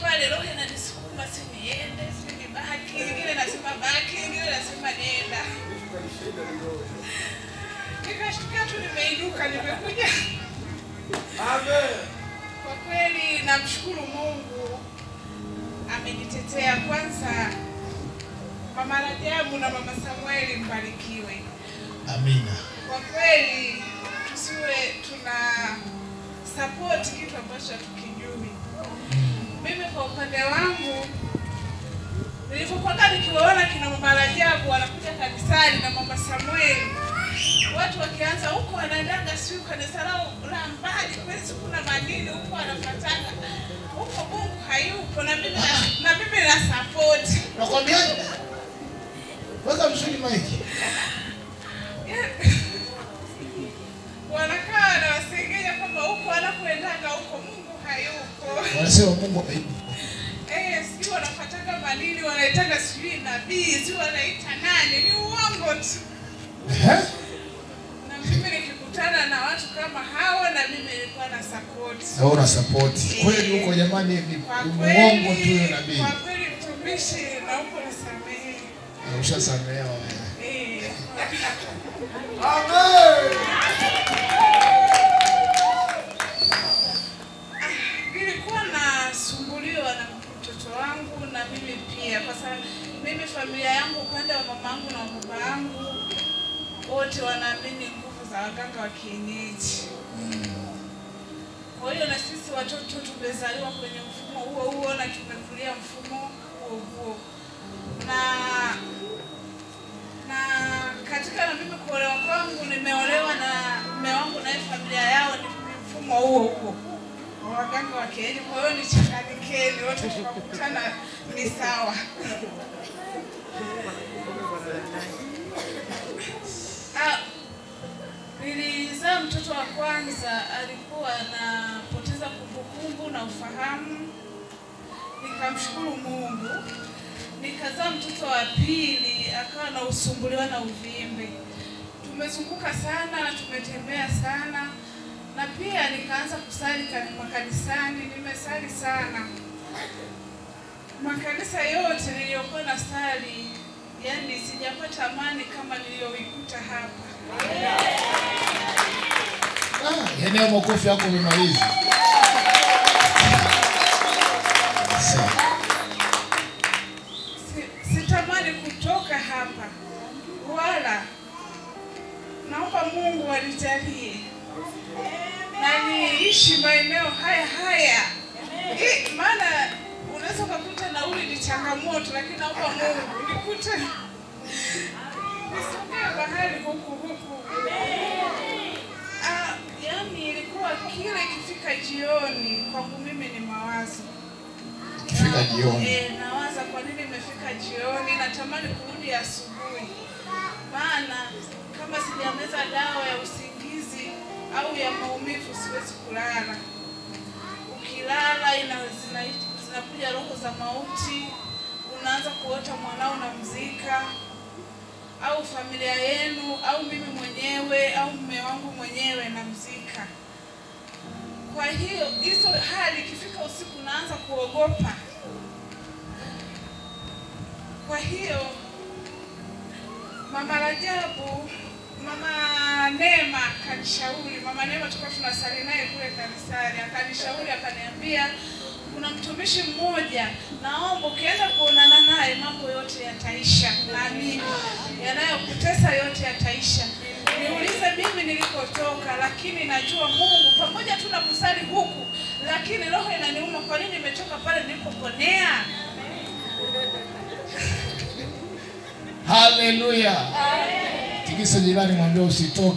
pale roho inanisukuma niende, nibaki, nyingine nasema baki, nyingine nasema nenda. Nikashtuka tu nimeinuka nimekuja. Amen. Kwa kweli namshukuru Mungu amenitetea. Kwanza Mama Rajabu na Mama Samueli mbarikiwe. Amina. Kwa kweli tusiwe tuna support kitu ambacho hatukijui. Mimi kwa upande wangu nilipokuwa nikiwaona kina Mama Rajabu wanakuja kanisani na Mama Samueli, watu wakianza huko wanaendanga siku kanisa lao la mbali kweli kuna madini huko wanafatana. Huko Mungu hayupo na mimi na support. Nakwambia weka msuli maiki. Wanakaa na wasengenya kwamba huko wanapoendaga huko Mungu hayupo. Wanasema Mungu hayupo. Sijui wanafatanga madini wanaitanga sijui nabii, sijui wanaita nani, ni uongo tu. Na mimi nikikutana na watu kama hao na mimi nilikuwa na support. Una support. Kweli huko jamani ni uongo tu hiyo nabii. Kwa kweli mtumishi na huko nasamehe. Ushasamehewa wewe. Amen. Nilikuwa nasumbuliwa na mtoto wangu na mimi pia, kwa sababu mimi familia yangu upande wa mamangu na baba yangu wote wanaamini nguvu za waganga wa kienyeji. Kwa hiyo na sisi watoto tumezaliwa kwenye mfumo huo na tumekulia mfumo huo. Na katika na mimi kuolewa kwangu nimeolewa na mume wangu na familia yao ni mfumo huo. Waganga wa kienyeji, kwa hiyo ni changanyikeni wote tukakutana ni sawa. Nilizaa mtoto wa kwanza alikuwa anapoteza kumbukumbu na ufahamu. Nikamshukuru Mungu. Nikazaa mtoto wa pili akawa na usumbuliwa na uvimbe. Tumezunguka sana na tumetembea sana. Na pia nikaanza kusali makanisani, nimesali sana. Makanisa yote niliyokuwa na sali, yani sijapata amani kama niliyoikuta hapa. Eneo makofi yako umemaliza. Sitamani kutoka hapa. Wala naomba Mungu anijalie na niishi maeneo haya. Maana unaweza kukuta nauli ni changamoto, lakini naomba Mungu nikute nisogee bahari huku. Yani ilikuwa kile ikifika jioni kwangu mimi ni mawazo. Ikifika jioni. Nawaza kwa nini imefika jioni, natamani kurudi asubuhi. Maana kama sijameza dawa ya usingizi au ya maumivu siwezi kulala. Ukilala zinakuja roho za mauti, unaanza kuota mwanao na mzika, au familia yenu, au mimi mwenyewe, au mume wangu mwenyewe na mzika. Kwa hiyo hizo hali ikifika usiku naanza kuogopa. Kwa hiyo Mama Rajabu, Mama Neema kanishauri, Mama Neema tulikuwa tunasali naye kule kanisani, akanishauri akaniambia kuna mtumishi mmoja, naomba ukienda kuonana naye mambo yote yataisha, na mimi yanayokutesa yote yataisha. Niulize mimi nilikotoka, lakini najua Mungu pamoja tu na kusali huku, lakini roho inaniuma kwa nini nimetoka pale nilipoponea. Haleluya. Tikisa jirani mwambie usitoke.